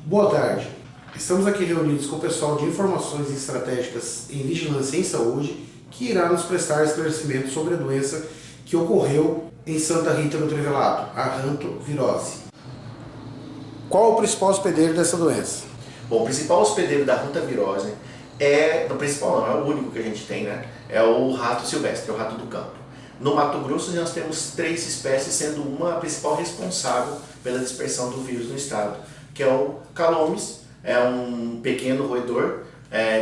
Boa tarde. Estamos aqui reunidos com o pessoal de informações estratégicas em vigilância em saúde, que irá nos prestar esclarecimento sobre a doença que ocorreu em Santa Rita do Trivelato, a hantavirose. Qual o principal hospedeiro dessa doença? Bom, o principal hospedeiro da hantavirose o principal não, é o único que a gente tem, né? É o rato silvestre, é o rato do campo. No Mato Grosso nós temos 3 espécies, sendo uma a principal responsável pela dispersão do vírus no estado, que é o Calomes, é um pequeno roedor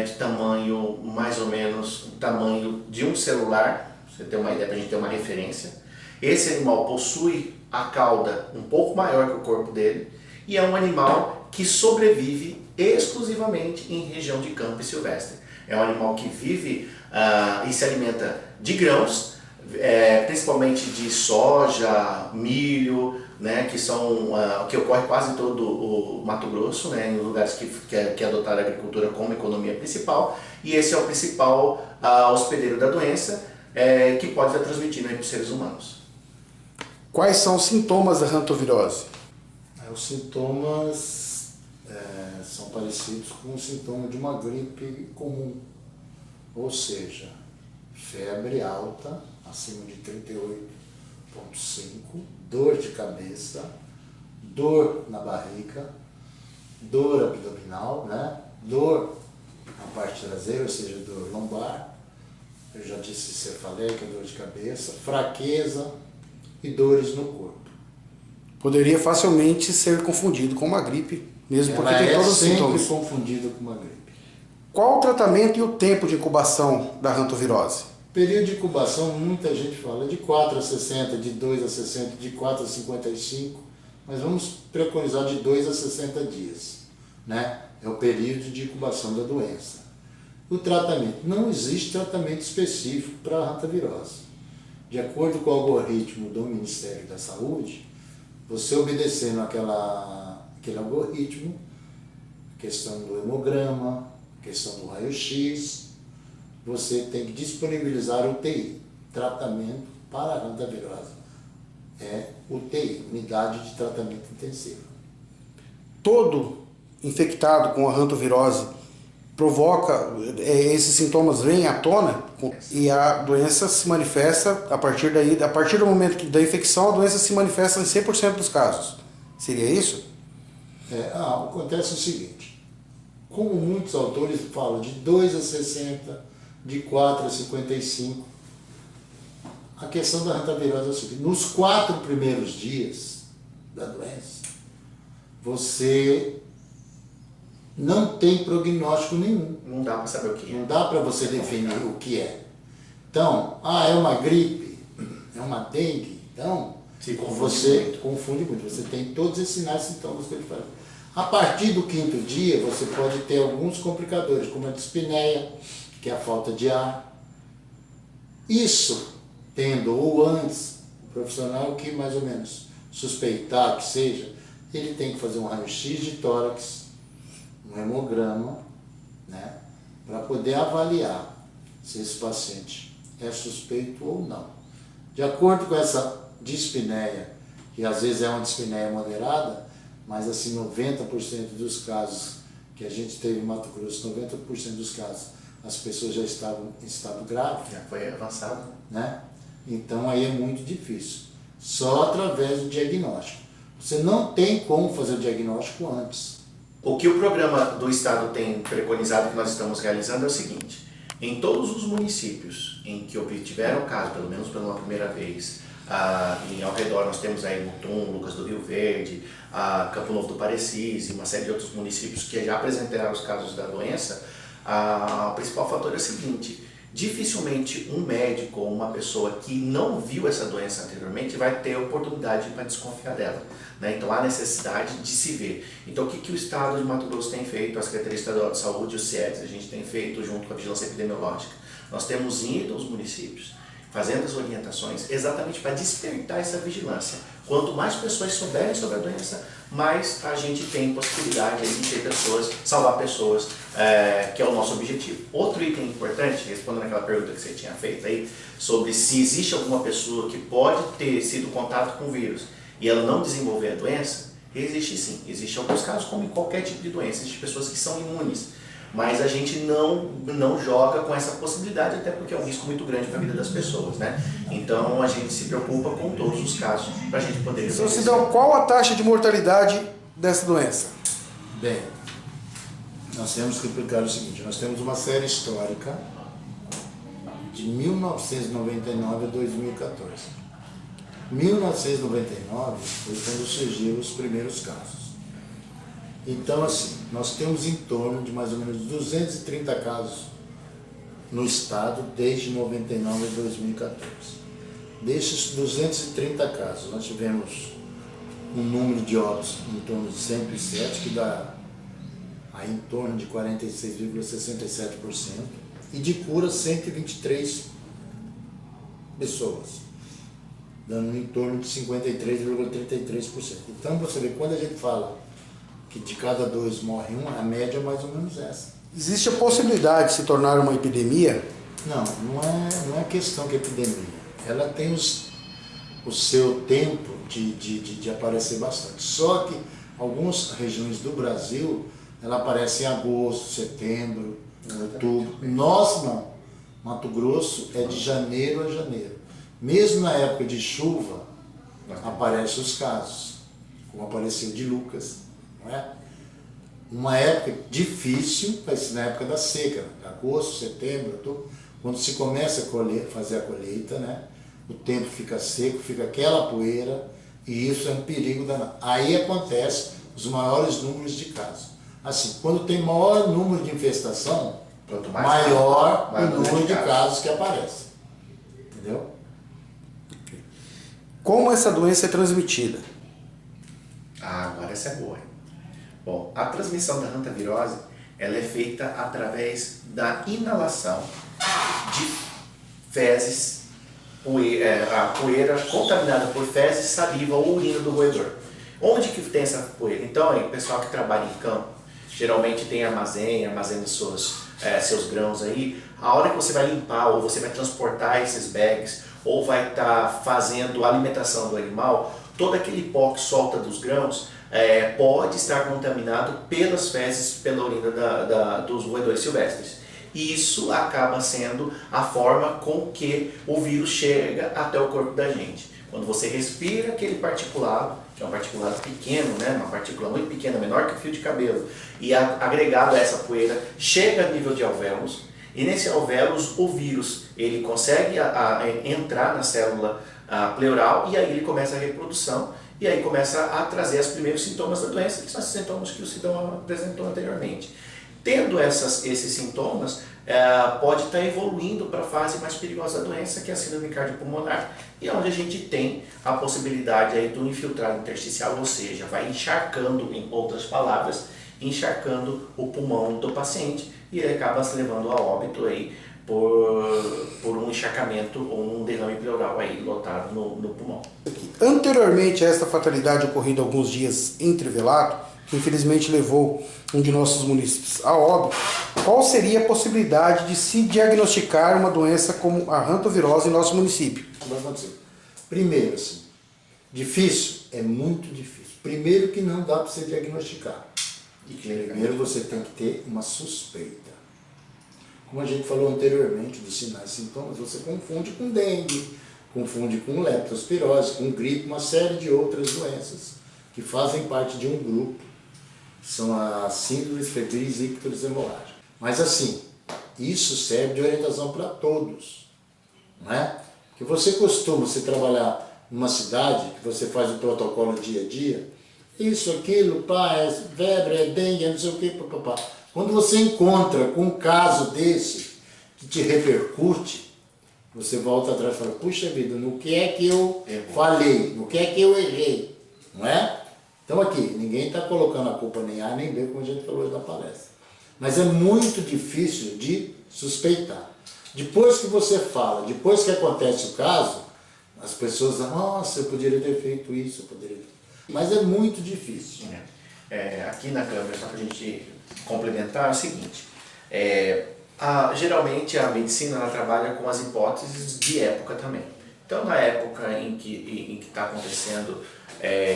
de tamanho mais ou menos o tamanho de um celular, pra você ter uma ideia, para a gente ter uma referência. Esse animal possui a cauda um pouco maior que o corpo dele e é um animal que sobrevive exclusivamente em região de campo e silvestre. É um animal que vive e se alimenta de grãos, principalmente de soja, milho, né, que ocorre quase todo o Mato Grosso, né, em lugares que adotaram a agricultura como economia principal, e esse é o principal hospedeiro da doença, que pode estar transmitindo para os seres humanos. Quais são os sintomas da hantavirose? Os sintomas são parecidos com o sintoma de uma gripe comum, ou seja, febre alta, acima de 38,5, dor de cabeça, dor na barriga, dor abdominal, né? Dor na parte traseira, ou seja, dor lombar, eu já disse cefaleia, dor de cabeça, fraqueza e dores no corpo. Poderia facilmente ser confundido com uma gripe, mesmo porque tem todos os sintomas. Sempre confundido com uma gripe. Qual o tratamento e o tempo de incubação da hantavirose? Período de incubação, muita gente fala de 4 a 60, de 2 a 60, de 4 a 55, mas vamos preconizar de 2 a 60 dias, né? É o período de incubação da doença. O tratamento, não existe tratamento específico para a hantavirose. De acordo com o algoritmo do Ministério da Saúde, você obedecendo aquele algoritmo, questão do hemograma, questão do raio-x, você tem que disponibilizar UTI. Tratamento para a hantavirose é UTI, unidade de tratamento intensivo. Todo infectado com a hantavirose provoca, esses sintomas vêm à tona e a doença se manifesta a partir do momento da infecção, a doença se manifesta em 100% dos casos. Seria isso? Acontece o seguinte, como muitos autores falam, de 2 a 60, de 4 a 55, a questão da hantavirose é o seguinte, nos 4 primeiros dias da doença, você não tem prognóstico nenhum. Não dá para saber o que é. Não dá para você definir o que é. Então, é uma gripe, é uma dengue, então você confunde muito. Você tem todos esses sinais e sintomas que ele fala. A partir do 5º dia, você pode ter alguns complicadores, como a dispneia, que é a falta de ar. Isso tendo, ou antes, o profissional que mais ou menos suspeitar que seja, ele tem que fazer um raio-x de tórax, um hemograma, né, para poder avaliar se esse paciente é suspeito ou não. De acordo com essa dispneia, que às vezes é uma dispneia moderada, mas assim 90% dos casos que a gente teve em Mato Grosso, 90% dos casos, as pessoas já estavam em estado grave. Já foi avançado. Né? Então aí é muito difícil. Só através do diagnóstico. Você não tem como fazer o diagnóstico antes. O que o programa do Estado tem preconizado, que nós estamos realizando, é o seguinte: em todos os municípios em que obtiveram caso, pelo menos pela primeira vez, e ao redor nós temos aí Mutum, Lucas do Rio Verde, Campo Novo do Parecis e uma série de outros municípios que já apresentaram os casos da doença, o principal fator é o seguinte: dificilmente um médico ou uma pessoa que não viu essa doença anteriormente vai ter oportunidade para desconfiar dela. Né? Então há necessidade de se ver. Então o que o Estado de Mato Grosso tem feito, a Secretaria Estadual de Saúde e o CIEDS, a gente tem feito junto com a Vigilância Epidemiológica. Nós temos ido aos municípios, fazendo as orientações exatamente para despertar essa vigilância. Quanto mais pessoas souberem sobre a doença, mais a gente tem possibilidade de ter pessoas, salvar pessoas, que é o nosso objetivo. Outro item importante, respondendo aquela pergunta que você tinha feito aí, sobre se existe alguma pessoa que pode ter sido contato com o vírus e ela não desenvolver a doença, Existe sim, existe alguns casos como em qualquer tipo de doença, existem pessoas que são imunes, mas a gente não joga com essa possibilidade, até porque é um risco muito grande para a vida das pessoas, né? Então a gente se preocupa com todos os casos para a gente poder resolver. Seu Sidão, qual a taxa de mortalidade dessa doença? Bem, nós temos que explicar o seguinte, nós temos uma série histórica de 1999 a 2014. 1999 foi quando surgiram os primeiros casos. Então, assim, nós temos em torno de mais ou menos 230 casos no estado desde 99 a 2014. Desses 230 casos, nós tivemos um número de óbitos em torno de 107, que dá aí em torno de 46,67%, e de cura 123 pessoas, dando em torno de 53,33%. Então você vê, quando a gente fala que de cada 2 morre um, a média é mais ou menos essa. Existe a possibilidade de se tornar uma epidemia? Não é questão que é epidemia. Ela tem o seu tempo de aparecer bastante. Só que algumas regiões do Brasil, ela aparece em agosto, setembro, outubro. Nós não. Mato Grosso é de janeiro a janeiro. Mesmo na época de chuva, aparecem os casos, como apareceu de Lucas, não é? Uma época difícil, vai ser na época da seca, agosto, setembro, outubro, quando se começa a fazer a colheita, né? O tempo fica seco, fica aquela poeira, e isso é um perigo danado. Aí acontece os maiores números de casos. Assim, quando tem maior número de infestação, maior o número de casos que aparece. Entendeu? Como essa doença é transmitida? Agora essa é boa. Bom, a transmissão da hantavirose, ela é feita através da inalação de fezes, a poeira contaminada por fezes, saliva ou urina do roedor. Onde que tem essa poeira? Então, aí, o pessoal que trabalha em campo, geralmente tem armazena seus grãos aí. A hora que você vai limpar ou você vai transportar esses bags ou vai estar fazendo a alimentação do animal, todo aquele pó que solta dos grãos pode estar contaminado pelas fezes, pela urina dos roedores silvestres. Isso acaba sendo a forma com que o vírus chega até o corpo da gente. Quando você respira aquele particulado, que é um particulado pequeno, né, uma partícula muito pequena, menor que o fio de cabelo, e agregado a essa poeira, chega a nível de alvéolos, e nesse alvéolos o vírus ele consegue entrar na célula pleural, e aí ele começa a reprodução, e aí começa a trazer os primeiros sintomas da doença, que são os sintomas que o Sidão apresentou anteriormente. Tendo esses sintomas, pode estar evoluindo para a fase mais perigosa da doença, que é a síndrome cardiopulmonar, e onde a gente tem a possibilidade aí do infiltrado intersticial, ou seja, vai encharcando, em outras palavras, encharcando o pulmão do paciente, e ele acaba se levando a óbito aí por um encharcamento ou um derrame pleural aí lotado no pulmão. Anteriormente a esta fatalidade ocorrida alguns dias em Trivelato, que infelizmente levou um de nossos munícipes a óbito, qual seria a possibilidade de se diagnosticar uma doença como a hantavirose em nosso município? Vai acontecer. Primeiro, assim, difícil? É muito difícil. Primeiro que não dá para você diagnosticar. Primeiro você tem que ter uma suspeita. Como a gente falou anteriormente dos sinais e sintomas, você confunde com dengue, confunde com leptospirose, com gripe, uma série de outras doenças que fazem parte de um grupo. São as síndromes febris ictus hemorrágicas. Mas assim, isso serve de orientação para todos, não é? Que você costuma se trabalhar numa cidade, que você faz o protocolo dia a dia, isso, aquilo, pá, é febre, é dengue, não sei o que, papapá. Quando você encontra com um caso desse, que te repercute, você volta atrás e fala, puxa vida, no que é que eu falhei, no que é que eu errei, não é? Então aqui, ninguém está colocando a culpa nem A nem B, como a gente falou hoje na palestra. Mas é muito difícil de suspeitar. Depois que você fala, depois que acontece o caso, as pessoas dizem, nossa, eu poderia ter feito isso, eu poderia ter... Mas é muito difícil. Aqui na câmera, só para a gente complementar, é o seguinte, geralmente a medicina ela trabalha com as hipóteses de época também. Então, na época em que está acontecendo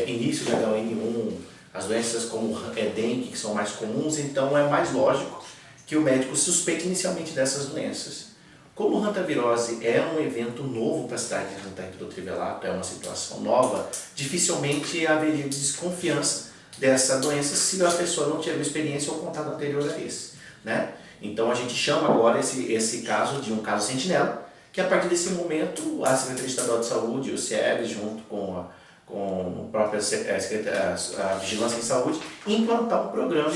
início de H1N1, as doenças como dengue, que são mais comuns, então é mais lógico que o médico suspeite inicialmente dessas doenças. Como hantavirose é um evento novo para a cidade de Santa Rita do Trivelato, é uma situação nova, dificilmente haveria desconfiança dessa doença se a pessoa não tiver experiência ou contato anterior a esse, né? Então a gente chama agora esse caso de um caso sentinela, que a partir desse momento a Secretaria Estadual de Saúde, o CIEBS, junto com a própria a Vigilância em Saúde, implantar um programa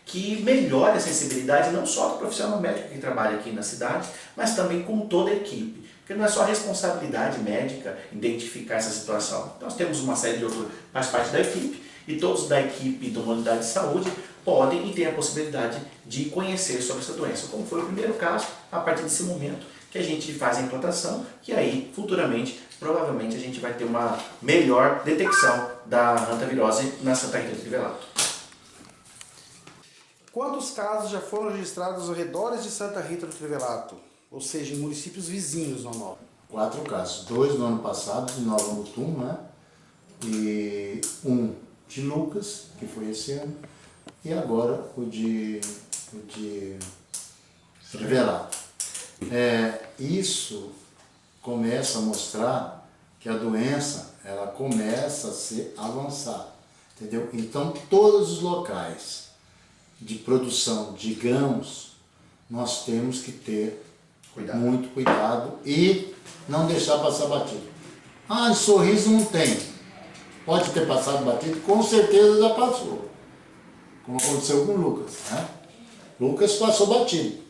que melhore a sensibilidade não só do profissional médico que trabalha aqui na cidade, mas também com toda a equipe. Porque não é só responsabilidade médica identificar essa situação. Então, nós temos uma série de outros, faz parte da equipe, e todos da equipe de uma unidade de saúde podem e têm a possibilidade de conhecer sobre essa doença. Como foi o primeiro caso, a partir desse momento que a gente faz a implantação, e aí, futuramente, provavelmente a gente vai ter uma melhor detecção da hantavirose na Santa Rita do Trivelato. Quantos casos já foram registrados aos redores de Santa Rita do Trivelato? Ou seja, em municípios vizinhos ao Nova? 4 casos. 2 no ano passado, de Nova Mutum, né? E 1 de Lucas, que foi esse ano. E agora o de Trivelato. Isso começa a mostrar que a doença ela começa a ser avançada. Entendeu? Então, todos os locais de produção de grãos, nós temos que ter muito cuidado e não deixar passar batido. Ah, Sorriso não tem. Pode ter passado batido? Com certeza já passou. Como aconteceu com o Lucas, né? Lucas passou batido.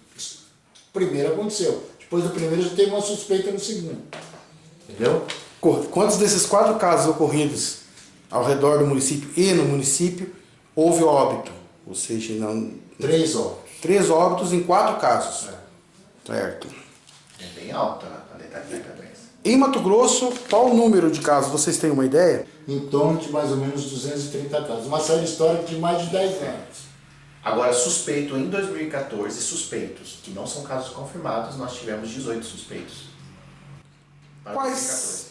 Primeiro aconteceu. Depois do primeiro já teve uma suspeita no segundo. Entendeu? Quantos desses 4 casos ocorridos ao redor do município e no município houve óbito? Ou seja, não... 3 óbitos. 3 óbitos em 4 casos. Certo. É bem alta a letalidade da doença. Em Mato Grosso, qual o número de casos? Vocês têm uma ideia? Em torno de mais ou menos 230 casos. Uma série histórica de mais de 10 anos. Agora, suspeito em 2014, suspeitos, que não são casos confirmados, nós tivemos 18 suspeitos.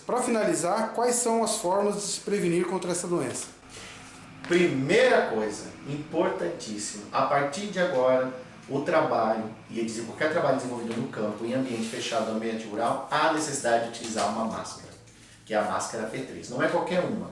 Para finalizar, quais são as formas de se prevenir contra essa doença? Primeira coisa, importantíssimo, a partir de agora, o trabalho, e qualquer trabalho desenvolvido no campo, em ambiente fechado, ambiente rural, há necessidade de utilizar uma máscara, que é a máscara P3. Não é qualquer uma.